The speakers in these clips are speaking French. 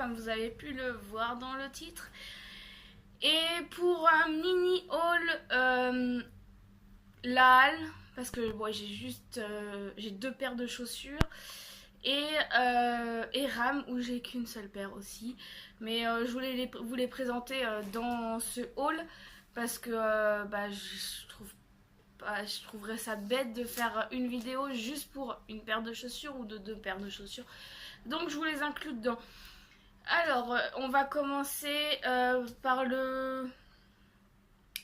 comme vous avez pu le voir dans le titre. Et pour un mini haul, la halle, parce que bon, j'ai deux paires de chaussures et RAM où j'ai qu'une seule paire aussi. Mais je voulais vous les présenter dans ce haul parce que je trouverais ça bête de faire une vidéo juste pour une paire de chaussures ou de deux paires de chaussures. Donc je vous les inclus dedans. Alors, on va commencer par le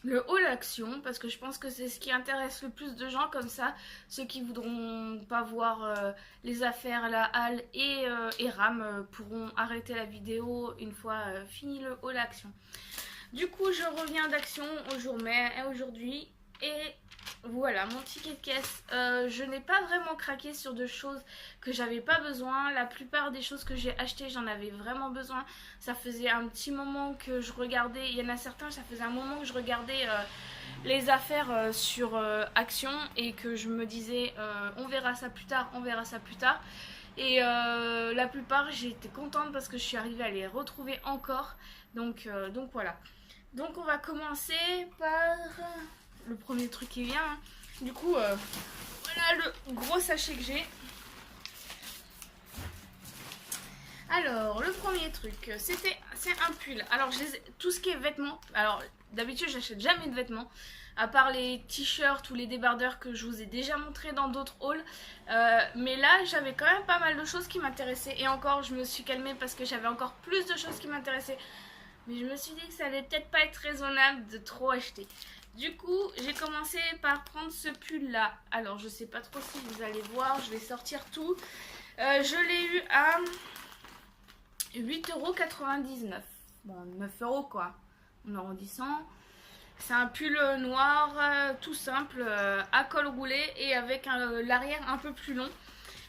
haul action, parce que je pense que c'est ce qui intéresse le plus de gens, comme ça, ceux qui voudront pas voir les affaires, la halle et RAM pourront arrêter la vidéo une fois fini le haul action. Du coup, je reviens d'action aujourd'hui et voilà mon ticket de caisse. Je n'ai pas vraiment craqué sur de choses que j'avais pas besoin. La plupart des choses que j'ai achetées, j'en avais vraiment besoin. Ça faisait un petit moment que je regardais. Il y en a certains, ça faisait un moment que je regardais les affaires sur Action et que je me disais on verra ça plus tard, on verra ça plus tard. Et la plupart, j'étais contente parce que je suis arrivée à les retrouver encore. Donc voilà. Donc on va commencer par le premier truc qui vient. Hein. Du coup, voilà le gros sachet que j'ai. Alors, le premier truc, c'est un pull. Alors, tout ce qui est vêtements. Alors, d'habitude, j'achète jamais de vêtements. À part les t-shirts ou les débardeurs que je vous ai déjà montré dans d'autres hauls. Mais là, j'avais quand même pas mal de choses qui m'intéressaient. Et encore, je me suis calmée parce que j'avais encore plus de choses qui m'intéressaient. Mais je me suis dit que ça allait peut-être pas être raisonnable de trop acheter. Du coup, j'ai commencé par prendre ce pull là. Alors, je sais pas trop si vous allez voir, je vais sortir tout. Je l'ai eu à 8,99 €. Bon, 9 € quoi, en arrondissant. C'est un pull noir, tout simple, à col roulé et avec l'arrière un peu plus long.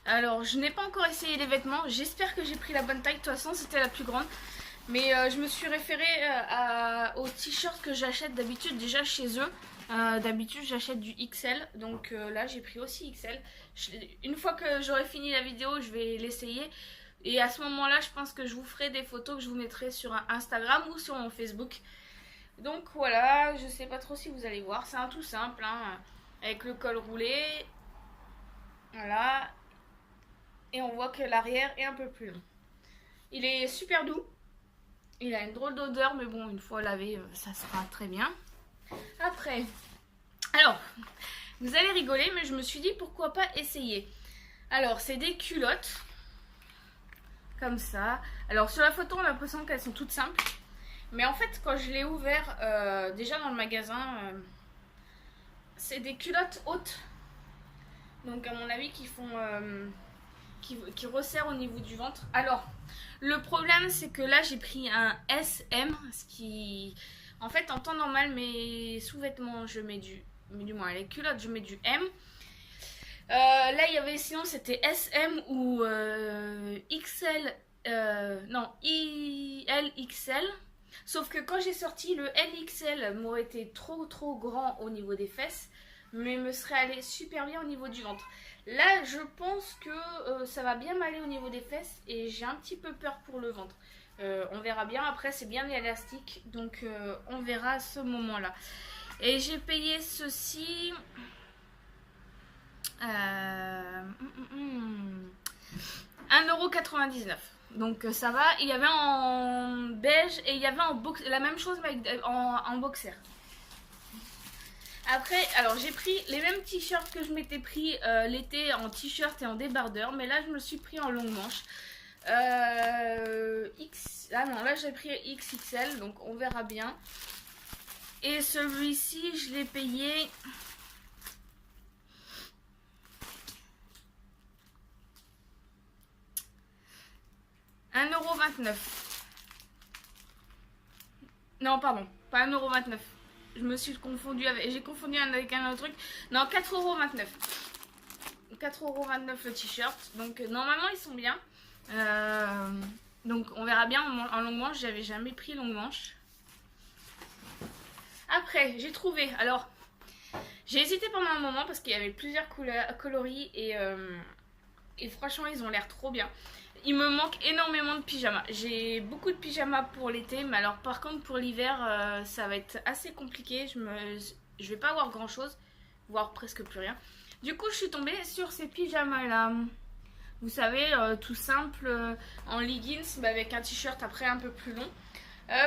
Alors, je n'ai pas encore essayé les vêtements. J'espère que j'ai pris la bonne taille. De toute façon, c'était la plus grande. Mais je me suis référée aux t-shirts que j'achète d'habitude déjà chez eux. D'habitude j'achète du XL, donc là j'ai pris aussi XL. Une fois que j'aurai fini la vidéo, je vais l'essayer. Et à ce moment-là, je pense que je vous ferai des photos que je vous mettrai sur Instagram ou sur mon Facebook. Donc voilà, je sais pas trop si vous allez voir. C'est un tout simple, hein, avec le col roulé. Voilà. Et on voit que l'arrière est un peu plus long. Il est super doux. Il a une drôle d'odeur, mais bon, une fois lavé, ça sera très bien. Après, alors, vous allez rigoler, mais je me suis dit pourquoi pas essayer. Alors, c'est des culottes, comme ça. Alors, sur la photo, on a l'impression qu'elles sont toutes simples. Mais en fait, quand je l'ai ouvert, déjà dans le magasin, c'est des culottes hautes. Donc, à mon avis, qui font... qui resserre au niveau du ventre. Alors, le problème c'est que là j'ai pris un SM, ce qui... En fait, en temps normal, mes sous-vêtements, je mets du moins les culottes, je mets du M. Là, il y avait, sinon c'était SM ou XL, non, ILXL. Sauf que quand j'ai sorti, le LXL m'aurait été trop grand au niveau des fesses, mais me serait allé super bien au niveau du ventre. Là, je pense que ça va bien m'aller au niveau des fesses et j'ai un petit peu peur pour le ventre. On verra bien. Après, c'est bien élastique, donc on verra à ce moment-là. Et j'ai payé ceci 1,99 €. Donc ça va. Il y avait en beige et il y avait la même chose mais en boxer. Après, alors j'ai pris les mêmes t-shirts que je m'étais pris l'été en t-shirt et en débardeur, mais là je me le suis pris en longue manche. Ah non, là j'ai pris XXL, donc on verra bien. Et celui-ci, je l'ai payé 1,29 €. Non, pardon, pas 1,29 €. Je me suis confondue avec... J'ai confondu avec un autre truc. Non, 4,29 €. 4,29 € le t-shirt. Donc normalement ils sont bien. Donc on verra bien en longue manche. J'avais jamais pris longue manche. Après j'ai trouvé. Alors j'ai hésité pendant un moment parce qu'il y avait plusieurs coloris et franchement ils ont l'air trop bien. Il me manque énormément de pyjamas. J'ai beaucoup de pyjamas pour l'été, mais alors par contre pour l'hiver, ça va être assez compliqué. Je vais pas avoir grand chose, voire presque plus rien. Du coup, je suis tombée sur ces pyjamas là. Vous savez, tout simple, en leggings, mais avec un t-shirt après un peu plus long.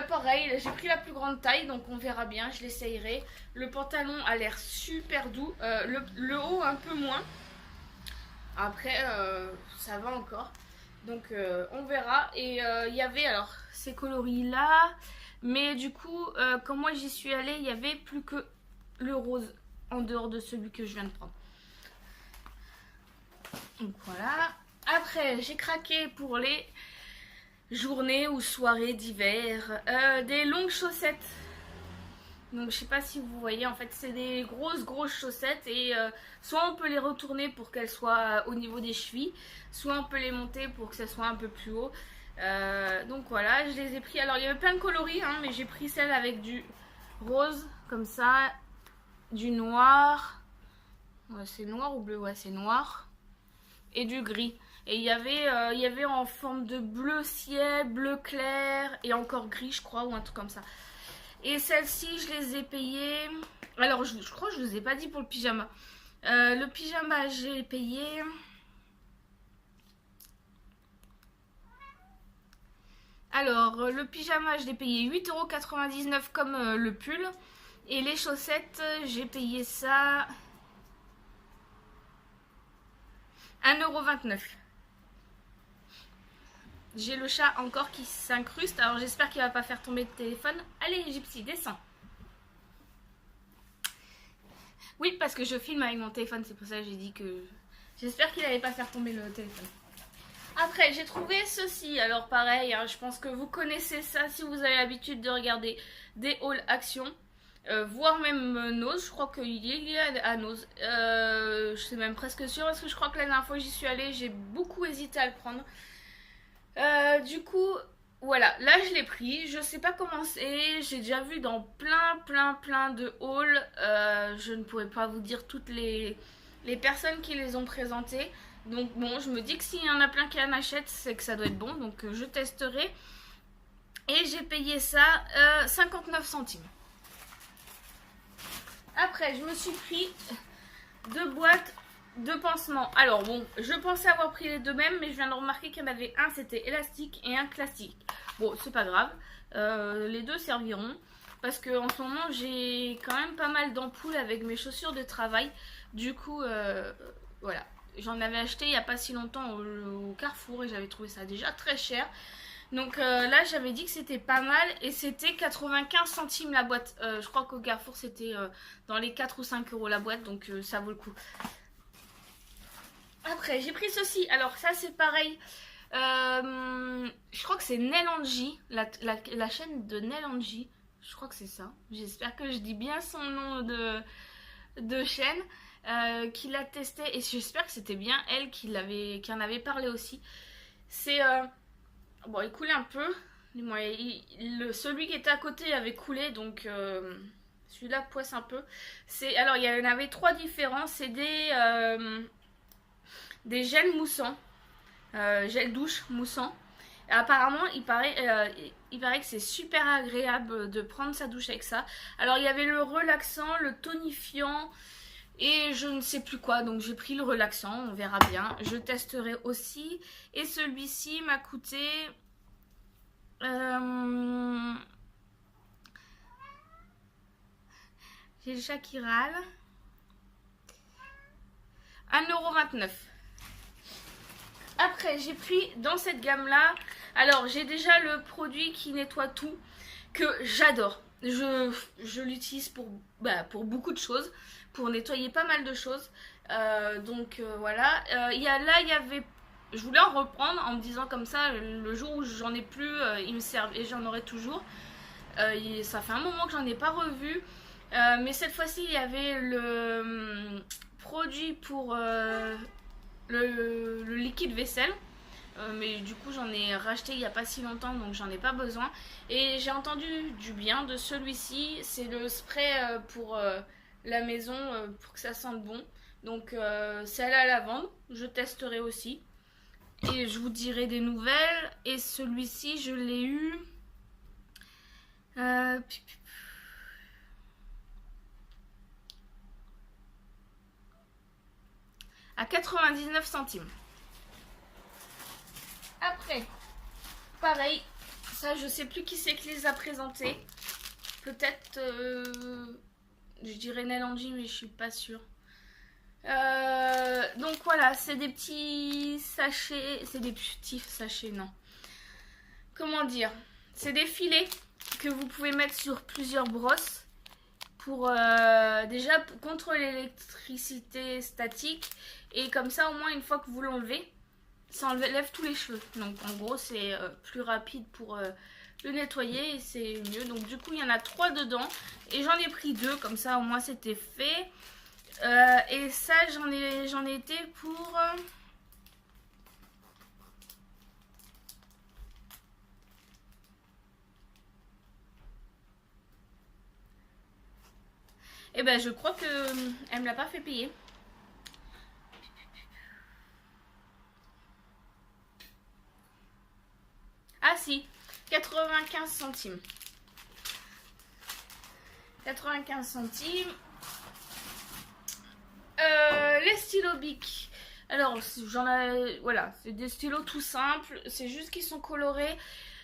Pareil, j'ai pris la plus grande taille, donc on verra bien, je l'essayerai. Le pantalon a l'air super doux, le haut un peu moins. Après, ça va encore. Donc on verra. Et il y avait alors ces coloris là. Mais du coup, quand moi j'y suis allée, il n'y avait plus que le rose en dehors de celui que je viens de prendre. Donc voilà. Après, j'ai craqué pour les journées ou soirées d'hiver. Des longues chaussettes. Donc je sais pas si vous voyez, en fait c'est des grosses chaussettes et soit on peut les retourner pour qu'elles soient au niveau des chevilles, soit on peut les monter pour que ça soit un peu plus haut. Donc voilà, je les ai pris. Alors il y avait plein de coloris, hein, mais j'ai pris celle avec du rose comme ça, du noir. Ouais, c'est noir ou bleu? Ouais, c'est noir. Et du gris. Et il y avait en forme de bleu ciel, bleu clair et encore gris, je crois, ou un truc comme ça. Et celles-ci, je les ai payées. Alors, je crois que je ne vous ai pas dit pour le pyjama. Le pyjama, j'ai payé. Alors, le pyjama, je l'ai payé 8,99 € comme le pull. Et les chaussettes, j'ai payé ça 1,29 €. J'ai le chat encore qui s'incruste. Alors, j'espère qu'il va pas faire tomber le téléphone. Allez, Gypsy, descends. Oui, parce que je filme avec mon téléphone, c'est pour ça que j'ai dit que... J'espère qu'il n'allait pas faire tomber le téléphone. Après, j'ai trouvé ceci. Alors pareil, hein, je pense que vous connaissez ça si vous avez l'habitude de regarder des hauls action. Voire même Nose, je crois qu'il y a à Nose. Je suis même presque sûre parce que je crois que la dernière fois que j'y suis allée, j'ai beaucoup hésité à le prendre. Du coup, voilà, là je l'ai pris, je sais pas comment c'est, j'ai déjà vu dans plein de hauls, je ne pourrais pas vous dire toutes les personnes qui les ont présentés, donc bon, je me dis que s'il y en a plein qui en achètent, c'est que ça doit être bon, donc je testerai, et j'ai payé ça 59 centimes. Après, je me suis pris 2 boîtes de pansements. Alors bon, je pensais avoir pris les deux mêmes, mais je viens de remarquer qu'il y en avait un, c'était élastique et un classique. Bon, c'est pas grave, les deux serviront. Parce que en ce moment, j'ai quand même pas mal d'ampoules avec mes chaussures de travail. Du coup, voilà. J'en avais acheté il n'y a pas si longtemps au Carrefour et j'avais trouvé ça déjà très cher. Donc là, j'avais dit que c'était pas mal et c'était 95 centimes la boîte. Je crois qu'au Carrefour, c'était dans les 4 ou 5 € la boîte, donc ça vaut le coup. Après, j'ai pris ceci. Alors, ça, c'est pareil. Je crois que c'est Nelangi, la chaîne de Nelangi. Je crois que c'est ça. J'espère que je dis bien son nom de chaîne. Qui l'a testé. Et j'espère que c'était bien elle qui en avait parlé aussi. C'est... bon, il coulait un peu. Celui qui était à côté avait coulé, donc... celui-là poisse un peu. Alors, il y en avait 3 différents. C'est des gels moussants, gel douche moussant. Et apparemment, il paraît que c'est super agréable de prendre sa douche avec ça. Alors, il y avait le relaxant, le tonifiant et je ne sais plus quoi. Donc, j'ai pris le relaxant, on verra bien. Je testerai aussi. Et celui-ci m'a coûté... j'ai le chat qui râle. 1,29 €. Après, j'ai pris dans cette gamme-là, alors j'ai déjà le produit qui nettoie tout, que j'adore. Je l'utilise pour beaucoup de choses, pour nettoyer pas mal de choses. Donc voilà, il y avait... Je voulais en reprendre en me disant comme ça, le jour où j'en ai plus, il me sert et j'en aurai toujours. Ça fait un moment que j'en ai pas revu. Mais cette fois-ci, il y avait le produit pour... le liquide vaisselle, mais du coup j'en ai racheté il n'y a pas si longtemps, donc j'en ai pas besoin. Et j'ai entendu du bien de celui-ci, c'est le spray pour la maison, pour que ça sente bon. Donc c'est à la lavande, je testerai aussi. Et je vous dirai des nouvelles. Et celui-ci, je l'ai eu... à 99 centimes. Après, pareil, ça je sais plus qui c'est qui les a présentés. Peut-être, je dirais Nelangi, mais je suis pas sûre. Donc voilà, c'est des petits sachets, c'est des petits sachets, non. Comment dire? C'est des filets que vous pouvez mettre sur plusieurs brosses pour déjà contre l'électricité statique, et comme ça au moins une fois que vous l'enlevez, ça enlève tous les cheveux. Donc en gros c'est plus rapide pour le nettoyer et c'est mieux. Donc du coup il y en a 3 dedans et j'en ai pris 2, comme ça au moins c'était fait. Et ça j'en ai été pour... Et ben je crois que elle me l'a pas fait payer. Ah si, 95 centimes. 95 centimes. Les stylos Bic. Alors, voilà, c'est des stylos tout simples. C'est juste qu'ils sont colorés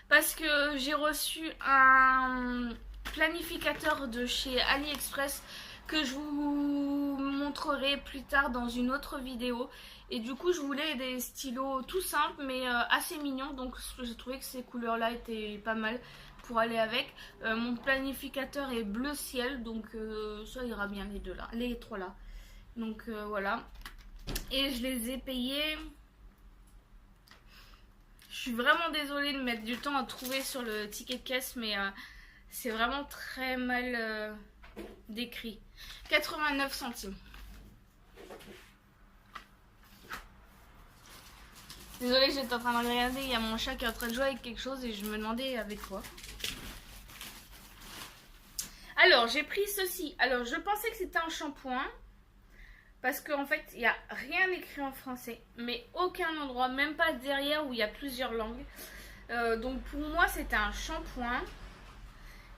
parce que j'ai reçu un planificateur de chez AliExpress que je vous montrerai plus tard dans une autre vidéo. Et du coup, je voulais des stylos tout simples mais assez mignons. Donc, j'ai trouvé que ces couleurs-là étaient pas mal pour aller avec. Mon planificateur est bleu ciel, donc ça ira bien les deux là, les trois là. Donc voilà. Et je les ai payés. Je suis vraiment désolée de mettre du temps à trouver sur le ticket de caisse, mais c'est vraiment très mal décrit. 89 centimes. Désolée, j'étais en train de regarder, il y a mon chat qui est en train de jouer avec quelque chose et je me demandais avec quoi. Alors, j'ai pris ceci. Alors, je pensais que c'était un shampoing. Parce qu'en fait, il n'y a rien écrit en français. Mais aucun endroit, même pas derrière où il y a plusieurs langues. Donc pour moi, c'était un shampoing.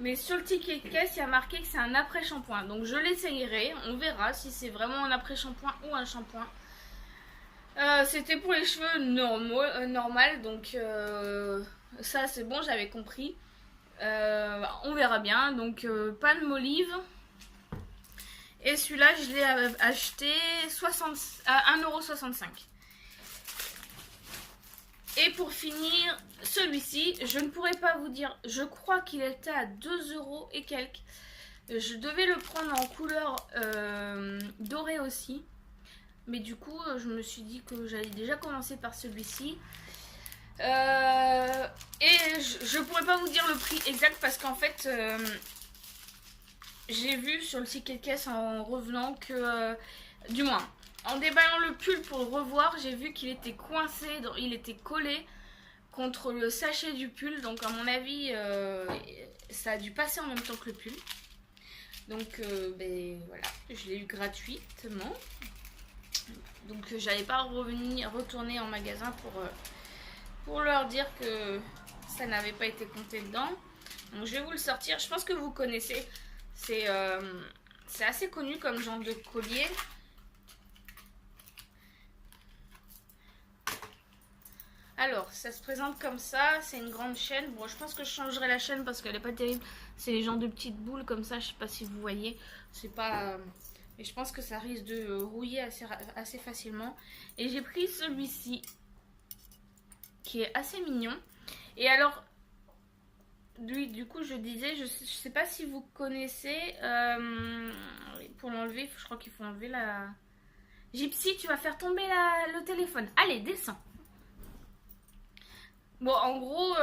Mais sur le ticket de caisse, il y a marqué que c'est un après-shampoing. Donc je l'essayerai. On verra si c'est vraiment un après-shampoing ou un shampoing. C'était pour les cheveux normal. Donc ça, c'est bon, j'avais compris. On verra bien. Donc palme olive. Et celui-là, je l'ai acheté à 1,65 €. Et pour finir, celui-ci, je ne pourrais pas vous dire, je crois qu'il était à 2 € et quelques. Je devais le prendre en couleur dorée aussi. Mais du coup, je me suis dit que j'allais déjà commencer par celui-ci. Et je ne pourrais pas vous dire le prix exact parce qu'en fait... j'ai vu sur le ticket de caisse en revenant que, du moins, en déballant le pull pour le revoir, j'ai vu qu'il était coincé, il était collé contre le sachet du pull. Donc à mon avis, ça a dû passer en même temps que le pull. Donc ben, voilà, je l'ai eu gratuitement. Donc j'allais pas retourner en magasin pour leur dire que ça n'avait pas été compté dedans. Donc je vais vous le sortir, je pense que vous connaissez. C'est assez connu comme genre de collier. Alors, ça se présente comme ça. C'est une grande chaîne. Bon, je pense que je changerai la chaîne parce qu'elle n'est pas terrible. C'est les genres de petites boules comme ça. Je sais pas si vous voyez. C'est pas... mais je pense que ça risque de rouiller assez facilement. Et j'ai pris celui-ci qui est assez mignon. Et alors... lui, du coup, je disais, je sais pas si vous connaissez, pour l'enlever, je crois qu'il faut enlever la... Gypsy, tu vas faire tomber le téléphone. Allez, descends. Bon, en gros,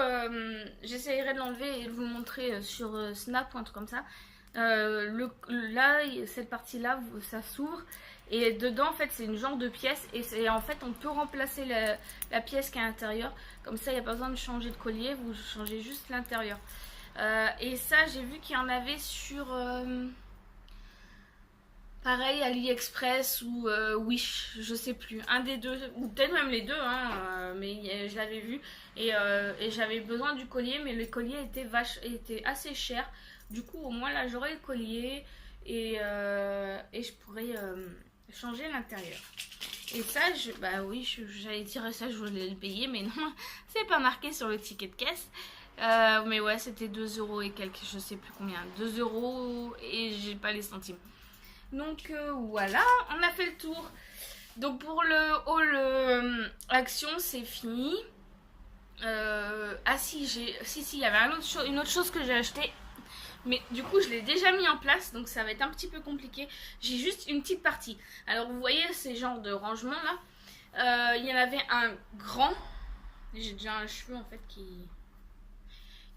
j'essayerai de l'enlever et de vous le montrer sur Snap ou un truc comme ça. Là, cette partie-là, ça s'ouvre. Et dedans, en fait, c'est une genre de pièce. Et en fait, on peut remplacer la pièce qui est à l'intérieur. Comme ça, il n'y a pas besoin de changer de collier. Vous changez juste l'intérieur. Et ça, j'ai vu qu'il y en avait sur... Pareil, AliExpress ou Wish, je sais plus, un des deux, ou peut-être même les deux, hein, mais je l'avais vu et j'avais besoin du collier, mais le collier était assez cher. Du coup, au moins là, j'aurai le collier et je pourrais changer l'intérieur. Et ça, bah oui, j'allais dire ça, je voulais le payer, mais non, c'est pas marqué sur le ticket de caisse. Mais ouais, c'était 2 euros et quelques, je sais plus combien, 2 euros et j'ai pas les centimes. Donc voilà, on a fait le tour. Donc pour le haul action, c'est fini. Ah si, il y avait une autre chose que j'ai acheté. Mais du coup, je l'ai déjà mis en place, donc ça va être un petit peu compliqué. J'ai juste une petite partie. Alors vous voyez ces genres de rangements là. Il y en avait un grand. J'ai déjà un cheveu en fait qui...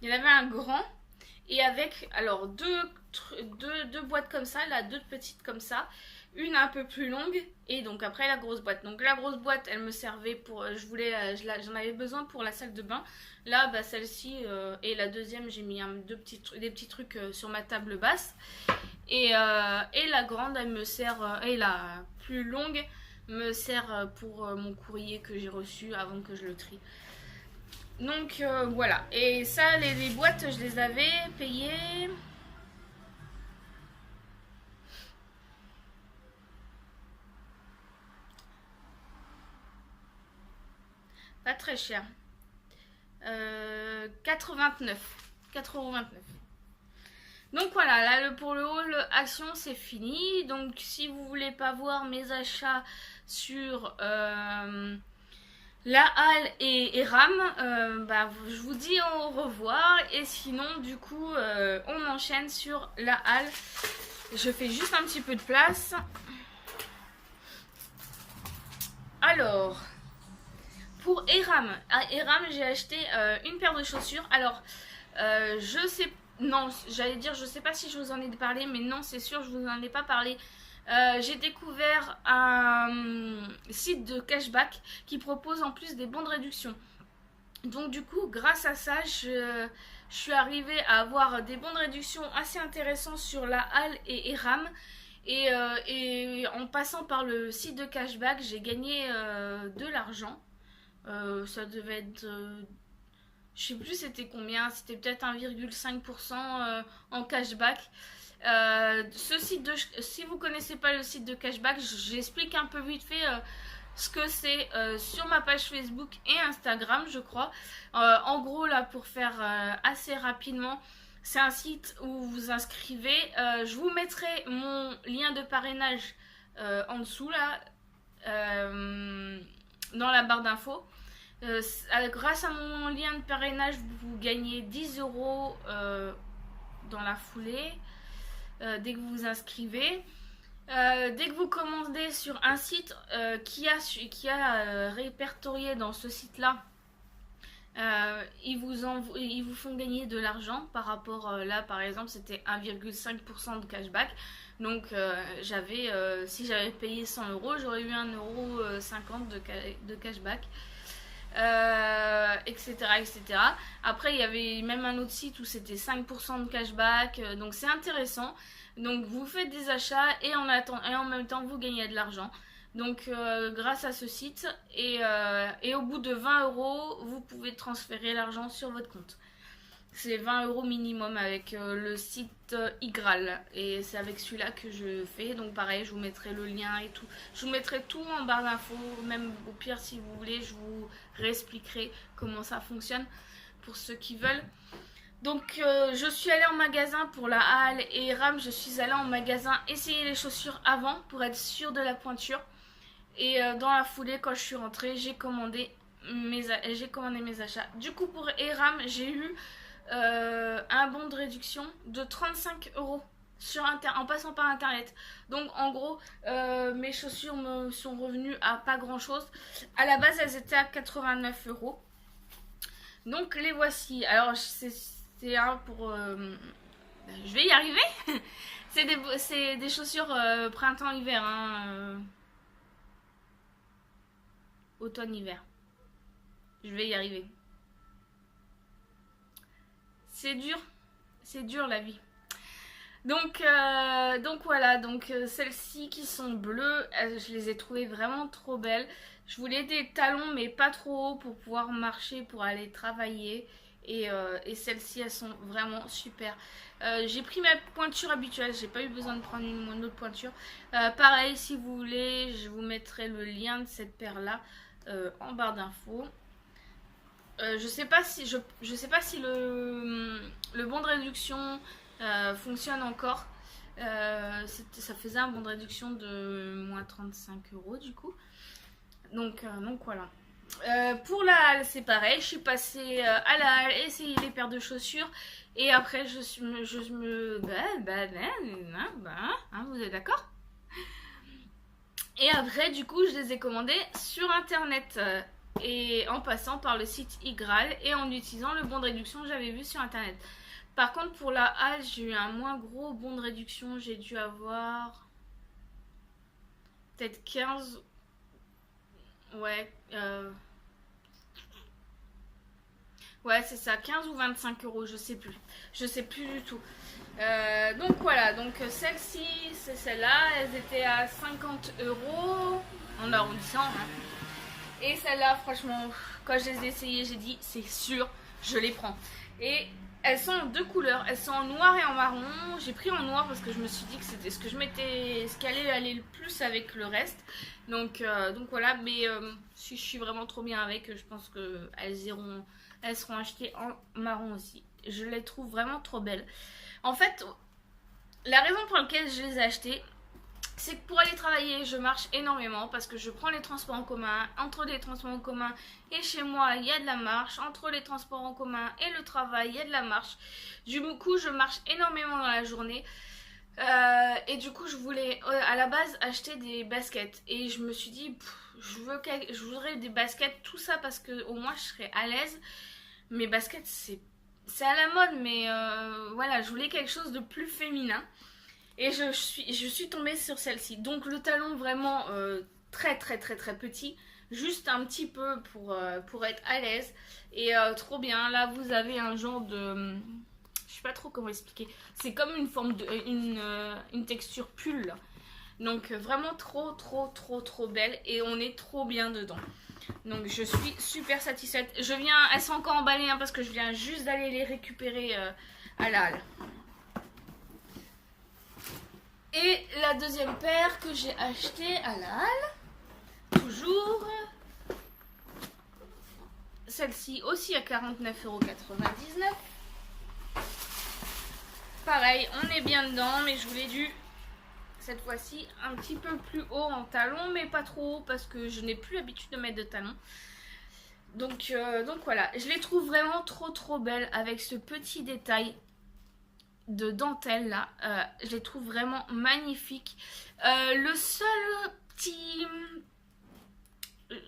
Il y en avait un grand. Et avec alors deux boîtes comme ça, là, deux petites comme ça, une un peu plus longue et donc après la grosse boîte. Donc la grosse boîte, elle me servait pour, j'en avais besoin pour la salle de bain. Là, bah, celle-ci et la deuxième, j'ai mis des petits trucs sur ma table basse. Et la grande, elle me sert, et la plus longue me sert pour mon courrier que j'ai reçu avant que je le trie. Donc voilà, et ça, les boîtes, je les avais payées. Pas très cher. 4,29. 4,29€. Donc voilà, là pour le haul action c'est fini. Donc si vous voulez pas voir mes achats sur la halle et RAM, bah, je vous dis au revoir. Et sinon du coup on enchaîne sur la halle. Je fais juste un petit peu de place. Alors, pour Eram, à Eram j'ai acheté une paire de chaussures. Alors, je sais, non, j'allais dire, je sais pas si je vous en ai parlé, mais non, c'est sûr, je vous en ai pas parlé. J'ai découvert un site de cashback qui propose en plus des bons de réduction. Donc du coup, grâce à ça, je suis arrivée à avoir des bons de réduction assez intéressants sur la halle et Eram. Et en passant par le site de cashback, j'ai gagné de l'argent. Ça devait être... je sais plus c'était combien, c'était peut-être 1,5% en cashback. Si vous connaissez pas le site de cashback, j'explique un peu vite fait ce que c'est sur ma page Facebook et Instagram, je crois. En gros, là, pour faire assez rapidement, c'est un site où vous vous inscrivez. Je vous mettrai mon lien de parrainage en dessous, là, dans la barre d'infos. Grâce à mon lien de parrainage, vous gagnez 10 € dans la foulée dès que vous vous inscrivez. Dès que vous commandez sur un site qui a répertorié dans ce site-là, ils vous font gagner de l'argent par rapport, là par exemple c'était 1,5% de cashback. Donc si j'avais payé 100 €, j'aurais eu 1,50 € de cashback. Etc, etc. Après il y avait même un autre site où c'était 5% de cashback, donc c'est intéressant. Donc vous faites des achats et en même temps vous gagnez de l'argent. Donc grâce à ce site et au bout de 20 € vous pouvez transférer l'argent sur votre compte. C'est 20 € minimum avec le site Igral. Et c'est avec celui-là que je fais. Donc pareil, je vous mettrai le lien et tout. Je vous mettrai tout en barre d'infos. Même au pire, si vous voulez, je vous réexpliquerai comment ça fonctionne pour ceux qui veulent. Donc je suis allée en magasin pour la halle et Ram, je suis allée en magasin essayer les chaussures avant pour être sûre de la pointure. Et dans la foulée, quand je suis rentrée, j'ai commandé mes achats. Du coup, pour Eram, j'ai eu un bon de réduction de 35 € en passant par internet. Donc en gros, mes chaussures me sont revenues à pas grand chose. À la base, elles étaient à 89 €. Donc les voici. Alors c'est un pour... je vais y arriver. C'est des chaussures printemps-hiver. Hein, automne-hiver. Je vais y arriver. C'est dur la vie. Donc voilà, celles-ci qui sont bleues, je les ai trouvées vraiment trop belles. Je voulais des talons mais pas trop hauts pour pouvoir marcher, pour aller travailler. Et celles-ci elles sont vraiment super. J'ai pris ma pointure habituelle, j'ai pas eu besoin de prendre une autre pointure. Pareil, si vous voulez, je vous mettrai le lien de cette paire là en barre d'infos. Je sais pas si le bon de réduction fonctionne encore. Ça faisait un bon de réduction de moins 35 € du coup. Donc voilà. Pour la halle, c'est pareil. Je suis passée à la halle, essayer les paires de chaussures. Et après, vous êtes d'accord? Et après, du coup, je les ai commandées sur internet. Et en passant par le site Igral et en utilisant le bon de réduction que j'avais vu sur internet. Par contre, pour la halle, j'ai eu un moins gros bon de réduction. J'ai dû avoir peut-être 15. Ouais. Ouais, c'est ça, 15 ou 25 €, je sais plus. Je sais plus du tout. Donc voilà, celle-ci, c'est celle-là. Elles étaient à 50 € en arrondissant. Hein. Et celle-là, franchement, quand je les ai essayées, j'ai dit, c'est sûr, je les prends. Et elles sont en deux couleurs, elles sont en noir et en marron. J'ai pris en noir parce que je me suis dit que c'était ce que ce qui allait aller le plus avec le reste. Donc voilà, mais si je suis vraiment trop bien avec, je pense que elles seront achetées en marron aussi. Je les trouve vraiment trop belles. En fait, la raison pour laquelle je les ai achetées, c'est que pour aller travailler, je marche énormément parce que je prends les transports en commun. Entre les transports en commun et chez moi, il y a de la marche. Entre les transports en commun et le travail, il y a de la marche. Du coup, je marche énormément dans la journée. Et du coup, je voulais à la base acheter des baskets. Et je me suis dit, je voudrais des baskets, tout ça parce que au moins je serais à l'aise. Mes baskets, c'est à la mode, mais voilà, je voulais quelque chose de plus féminin. Et je suis tombée sur celle-ci. Donc le talon vraiment très très très très petit. Juste un petit peu pour être à l'aise. Et trop bien. Là vous avez un genre de... Je sais pas trop comment expliquer. C'est comme une forme de... une texture pull. Donc vraiment trop trop trop trop belle. Et on est trop bien dedans. Donc je suis super satisfaite. Elles sont encore emballées hein, parce que je viens juste d'aller les récupérer à la halle. Et la deuxième paire que j'ai achetée à la halle, toujours celle-ci aussi à 49,99 €. Pareil, on est bien dedans, mais je voulais cette fois-ci un petit peu plus haut en talon, mais pas trop haut parce que je n'ai plus l'habitude de mettre de talons. Donc voilà, je les trouve vraiment trop trop belles avec ce petit détail de dentelle là, je les trouve vraiment magnifiques. Le seul petit...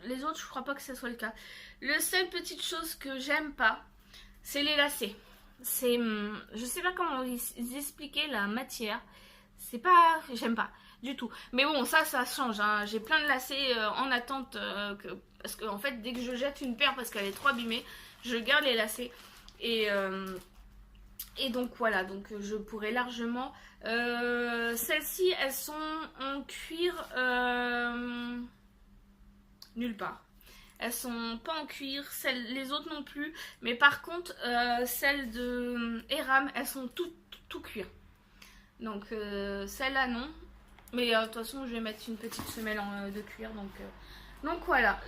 Les autres je crois pas que ce soit le cas. Le seul petite chose que j'aime pas, c'est les lacets. Je sais pas comment vous expliquer la matière. C'est pas... J'aime pas du tout. Mais bon ça change hein. J'ai plein de lacets en attente parce que en fait dès que je jette une paire parce qu'elle est trop abîmée, je garde les lacets. Et donc voilà, je pourrais largement... Celles-ci, elles sont en cuir nulle part. Elles sont pas en cuir, les autres non plus. Mais par contre, celles de Eram, elles sont tout cuir. Donc celle-là non. Mais de toute façon, je vais mettre une petite semelle de cuir. Donc voilà.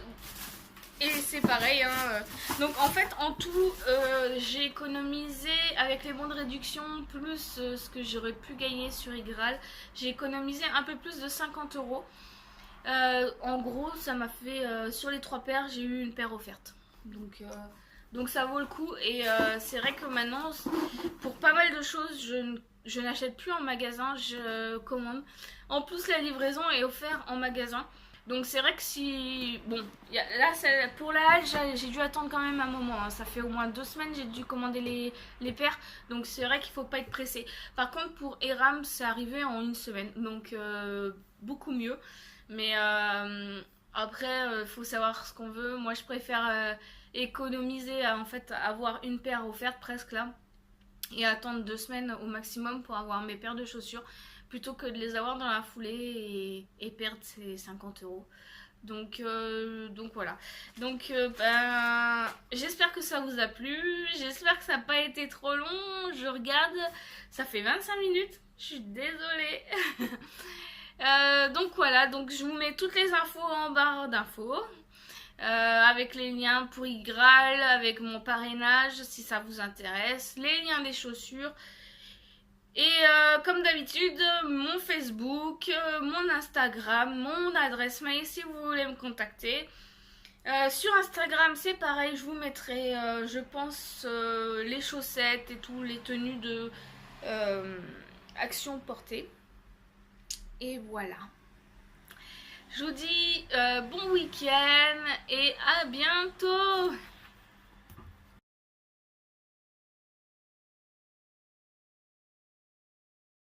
Et c'est pareil, hein. Donc en fait en tout j'ai économisé avec les bons de réduction plus ce que j'aurais pu gagner sur Igral. J'ai économisé un peu plus de 50 €. En gros ça m'a fait sur les 3 paires j'ai eu une paire offerte. Donc ça vaut le coup et c'est vrai que maintenant pour pas mal de choses je n'achète plus en magasin, je commande. En plus la livraison est offerte en magasin. Donc c'est vrai que si... Bon, là pour la halle j'ai dû attendre quand même un moment hein. Ça fait au moins 2 semaines j'ai dû commander les paires. Donc c'est vrai qu'il faut pas être pressé. Par contre pour Eram c'est arrivé en 1 semaine. Donc beaucoup mieux. Mais après faut savoir ce qu'on veut. Moi je préfère économiser en fait avoir une paire offerte presque là. et attendre 2 semaines au maximum pour avoir mes paires de chaussures plutôt que de les avoir dans la foulée et perdre ces 50 euros. Donc voilà. Ben, j'espère que ça vous a plu. J'espère que ça n'a pas été trop long. Je regarde, ça fait 25 minutes. Je suis désolée. Donc voilà, donc je vous mets toutes les infos en barre d'infos. Avec les liens pour Igral, avec mon parrainage si ça vous intéresse, les liens des chaussures. Et comme d'habitude, mon Facebook, mon Instagram, mon adresse mail si vous voulez me contacter. Sur Instagram, c'est pareil, je vous mettrai, je pense, les chaussettes et tout, les tenues de action portée. Et voilà. Je vous dis bon week-end et à bientôt!